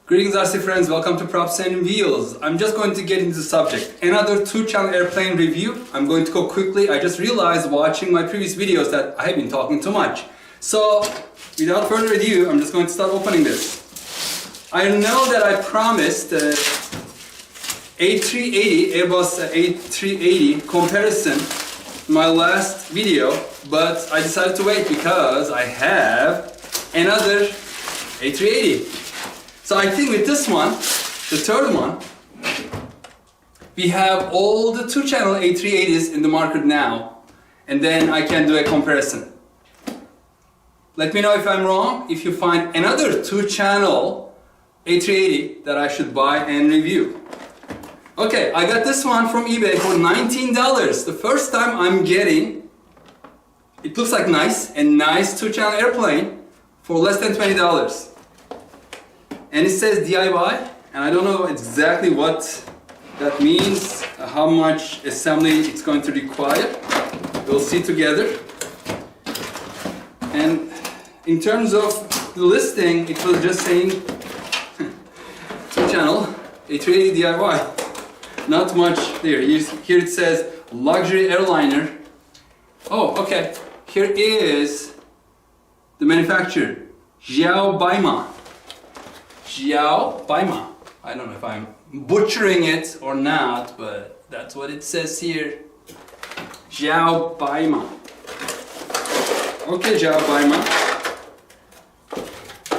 Greetings RC friends, welcome to Props and Wheels. I'm just going to get into the subject. Another two-channel airplane review. I'm going to go quickly. I just realized watching my previous videos that I have been talking too much. So, without further ado, I'm just going to start opening this. I know that I promised A380, Airbus A380 comparison in my last video, but I decided to wait because I have another A380. So I think with this one, the third one, we have all the two-channel A380s in the market now, and then I can do a comparison. Let me know if I'm wrong, if you find another two-channel A380 that I should buy and review. Okay, I got this one from eBay for $19. The first time I'm getting, it looks like a nice two-channel airplane for less than $20. And it says DIY, and I don't know exactly what that means, how much assembly it's going to require. We'll see together. And in terms of the listing, it was just saying two-channel A380 DIY. Not much there. Here it says luxury airliner. Oh, okay. Here is the manufacturer, Xiao Bai. Xiao Bai. I don't know if I'm butchering it or not, but that's what it says here. Xiao Bai. Okay, Xiao Bai.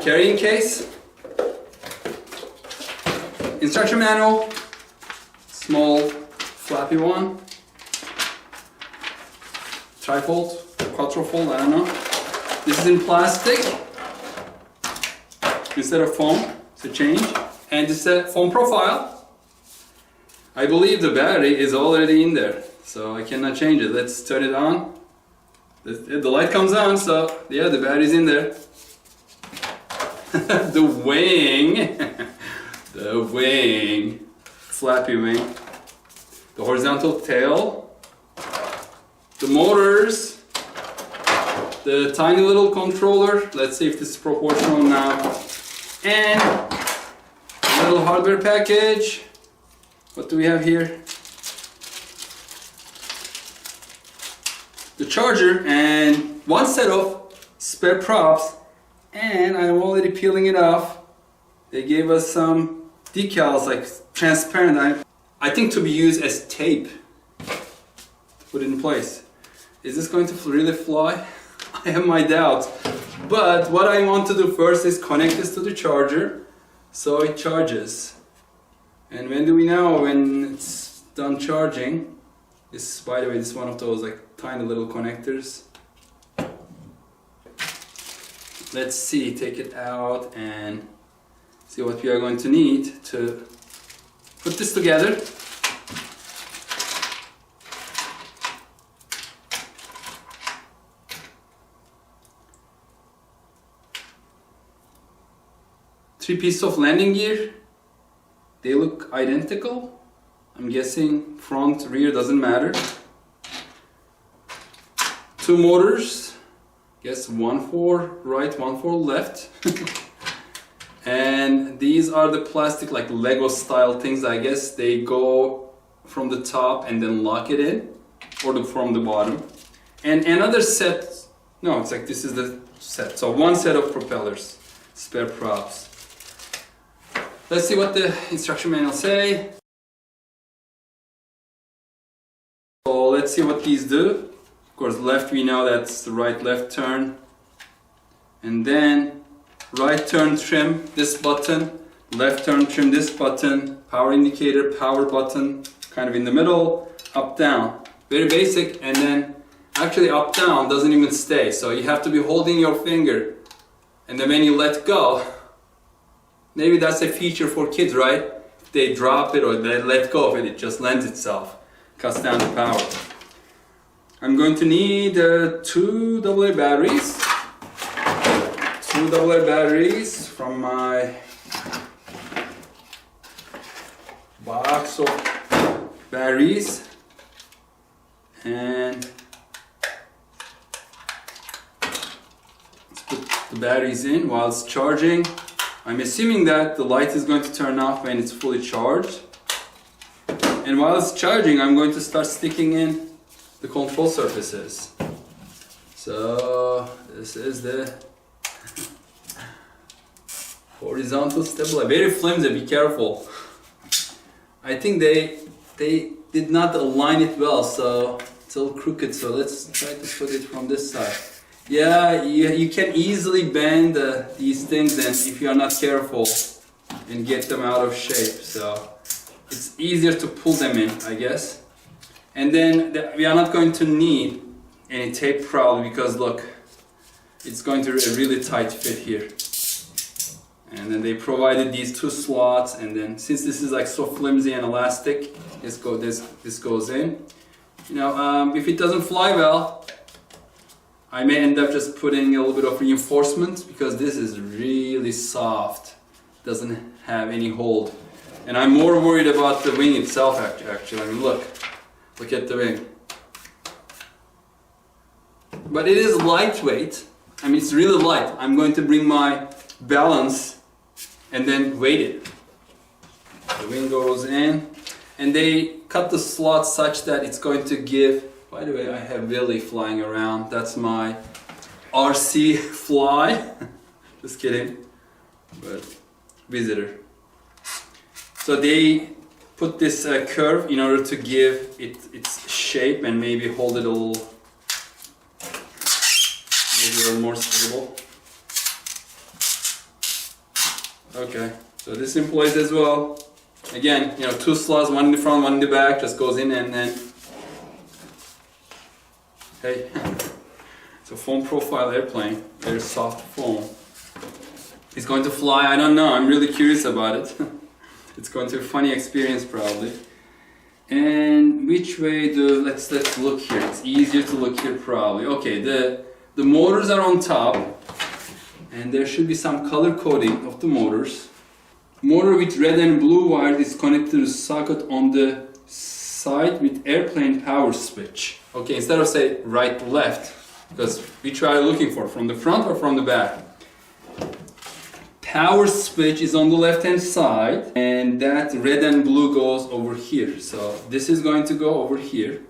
Carrying case. Instruction manual. Small flappy one. Trifold, quattrofold, I don't know. This is in plastic instead of foam. It's a change. And this is a foam profile. I believe the battery is already in there, so I cannot change it. Let's turn it on. The light comes on, so yeah, the battery's in there. The wing. The wing. Flappy wing. The horizontal tail. The motors. The tiny little controller. Let's see if this is proportional now. And a little hardware package. What do we have here? The charger and one set of spare props. And I'm already peeling it off. They gave us some decals, like transparent. I think to be used as tape to put it in place. Is this going to really fly? I have my doubts. But what I want to do first is connect this to the charger so it charges. And when do we know when it's done charging? This, by the way, this is one of those like tiny little connectors. Let's see, take it out and see what we are going to need to put this together. Three pieces of landing gear. They look identical. I'm guessing front, rear doesn't matter. Two motors. Guess one for right, one for left. And these are the plastic, like Lego style things. I guess they go from the top and then lock it in, or from the bottom. And another set. No, it's like this is the set. So one set of propellers, spare props. Let's see what the instruction manual say. So let's see what these do. Of course, left we know that's the right left turn. And then right turn trim this button, left turn trim this button, power indicator, power button, kind of in the middle, up down. Very basic, and then actually up down doesn't even stay. So you have to be holding your finger, and then when you let go, maybe that's a feature for kids, right? If they drop it or they let go of it, it just lends itself, cuts down the power. I'm going to need two AA batteries. Two AA batteries from my box of batteries. And let's put the batteries in while it's charging. I'm assuming that the light is going to turn off when it's fully charged. And while it's charging, I'm going to start sticking in the control surfaces. So this is the horizontal stabilizer. Very flimsy, be careful. I think they did not align it well, so it's a little crooked. So let's try to put it from this side. Yeah, you can easily bend these things, and if you are not careful, and get them out of shape. So it's easier to pull them in, I guess. And then we are not going to need any tape probably, because look, it's going to be a really tight fit here. And then they provided these two slots, and then since this is like so flimsy and elastic, this goes in. You know, if it doesn't fly well, I may end up just putting a little bit of reinforcement, because this is really soft, doesn't have any hold. And I'm more worried about the wing itself actually. I mean, look at the wing. But it is lightweight. I mean, it's really light. I'm going to bring my balance and then weight it. The wing goes in, and they cut the slot such that it's going to give. By the way, I have Willy flying around. That's my RC fly. Just kidding. But visitor. So they put this curve in order to give it its shape and maybe hold it a little more stable. Okay, so this employs as well. Again, you know, two slots, one in the front, one in the back, just goes in, and then hey, it's a foam profile airplane, very soft foam. It's going to fly, I don't know, I'm really curious about it. It's going to be a funny experience probably. And which way let's look here. It's easier to look here probably. Okay, the motors are on top, and there should be some color coding of the motors. Motor with red and blue wire is connected to the socket on the side with airplane power switch. Okay, instead of say right left, because which are you looking for, from the front or from the back? Power switch is on the left hand side, and that red and blue goes over here. So this is going to go over here.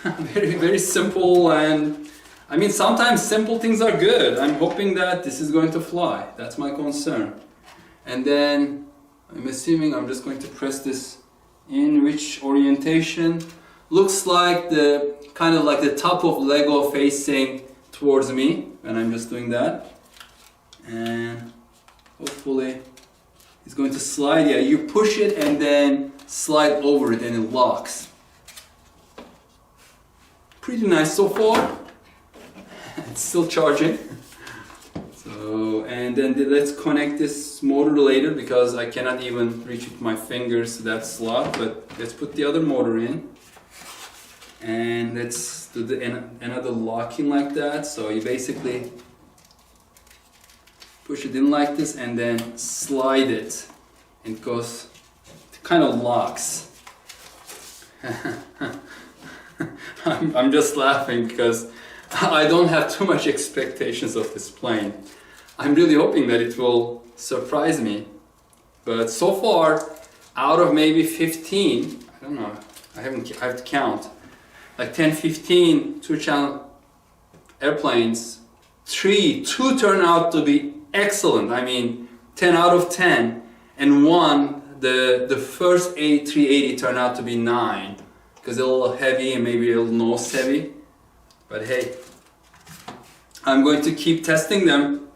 Very, very simple, and I mean, sometimes simple things are good. I'm hoping that this is going to fly. That's my concern. And then I'm assuming I'm just going to press this in, which orientation looks like the kind of like the top of Lego facing towards me when I'm just doing that. And hopefully it's going to slide. Yeah, you push it and then slide over it and it locks. Pretty nice so far. It's still charging. So, and then let's connect this motor later, because I cannot even reach with my fingers to that slot. But let's put the other motor in, and let's do another locking like that. So you basically push it in like this and then slide it, and it goes, it kind of locks. I'm just laughing because I don't have too much expectations of this plane. I'm really hoping that it will surprise me. But so far, out of maybe 15, I don't know, I have to count, like 10, 15 two-channel airplanes, two turn out to be excellent. I mean, 10 out of 10, and one, the first A380 turned out to be 9, because they're a little heavy and maybe a little nose heavy. But hey, I'm going to keep testing them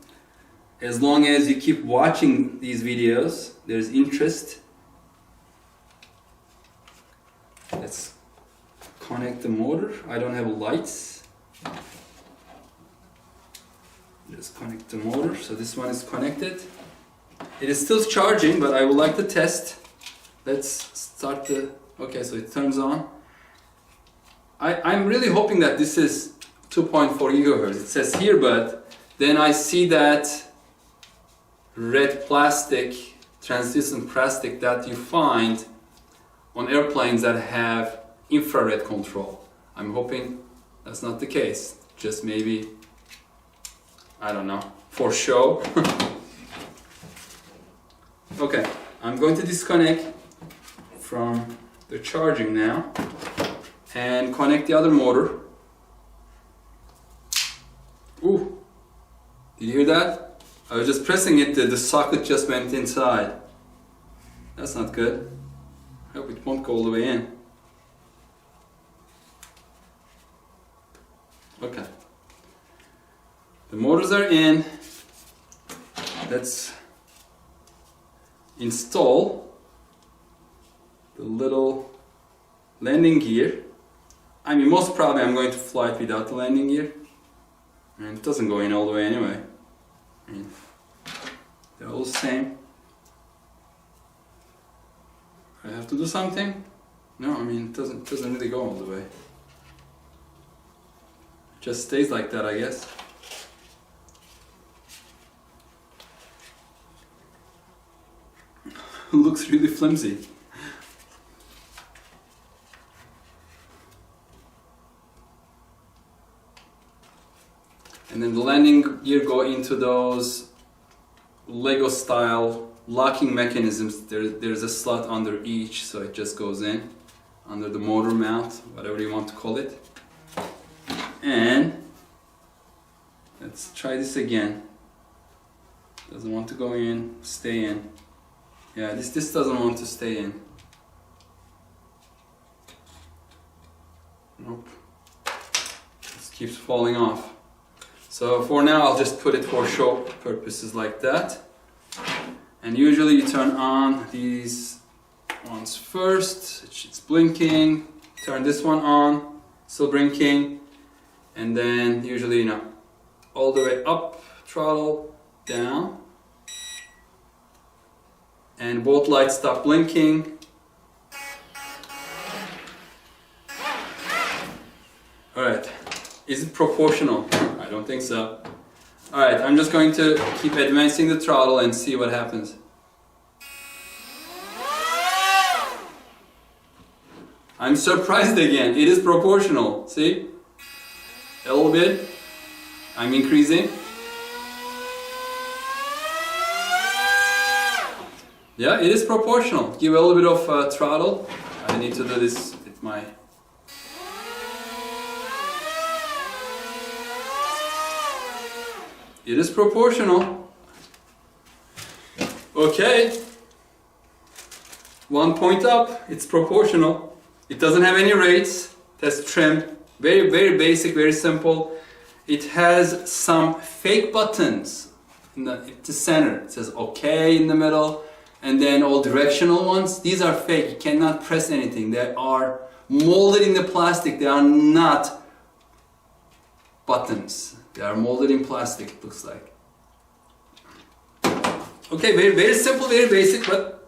as long as you keep watching these videos. There's interest. Let's connect the motor. I don't have lights. Just connect the motor. So this one is connected. It is still charging, but I would like to test. Let's start the... Okay, so it turns on. I'm really hoping that this is 2.4 gigahertz. It says here, but then I see that red plastic, translucent plastic that you find on airplanes that have infrared control. I'm hoping that's not the case. Just maybe I don't know, for show. Okay, I'm going to disconnect from the charging now and connect the other motor. Ooh, did you hear that? I was just pressing it, the socket just went inside. That's not good. I hope it won't go all the way in. Okay. The motors are in. Let's install the little landing gear. I mean, most probably I'm going to fly it without the landing gear. And it doesn't go in all the way anyway. I mean, they're all the same. I have to do something? No, I mean, it doesn't really go all the way. It just stays like that, I guess. Looks really flimsy. And then the landing gear go into those Lego style locking mechanisms. There's a slot under each, so it just goes in under the motor mount, whatever you want to call it. And let's try this again. Doesn't want to go in, stay in. Yeah, this doesn't want to stay in. Nope. This keeps falling off. So for now I'll just put it for show purposes like that. And usually you turn on these ones first. It's blinking. Turn this one on, still blinking. And then usually, you know, all the way up, throttle, down. And both lights stop blinking. Alright, is it proportional? I don't think so. Alright, I'm just going to keep advancing the throttle and see what happens. I'm surprised again, it is proportional, see? A little bit, I'm increasing. Yeah, it is proportional. Give a little bit of throttle. I need to do this with my... It is proportional. Okay. 1 point up, it's proportional. It doesn't have any rates. That's trimmed. Very, very basic, very simple. It has some fake buttons in the center. It says OK in the middle. And then all directional ones, these are fake. You cannot press anything. They are molded in the plastic. They are not buttons. They are molded in plastic, it looks like. Okay, very, very simple, very basic, but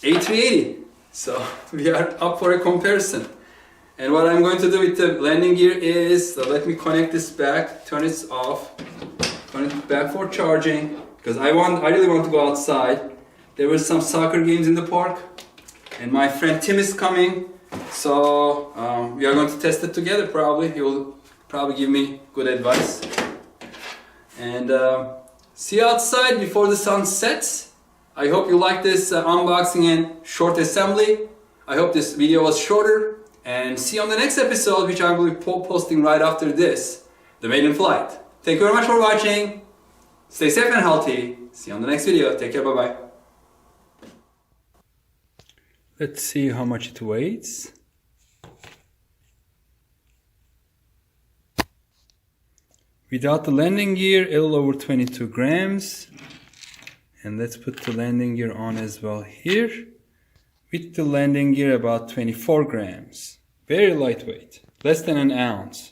A380. So we are up for a comparison. And what I'm going to do with the landing gear is, so let me connect this back, turn it off, turn it back for charging, because I really want to go outside. There were some soccer games in the park, and my friend Tim is coming, so we are going to test it together probably. He will probably give me good advice. And see you outside before the sun sets. I hope you like this unboxing and short assembly. I hope this video was shorter. And see you on the next episode, which I will be posting right after this, the maiden flight. Thank you very much for watching. Stay safe and healthy. See you on the next video. Take care. Bye-bye. Let's see how much it weighs. Without the landing gear, a little over 22 grams. And let's put the landing gear on as well here. With the landing gear, about 24 grams. Very lightweight, less than an ounce.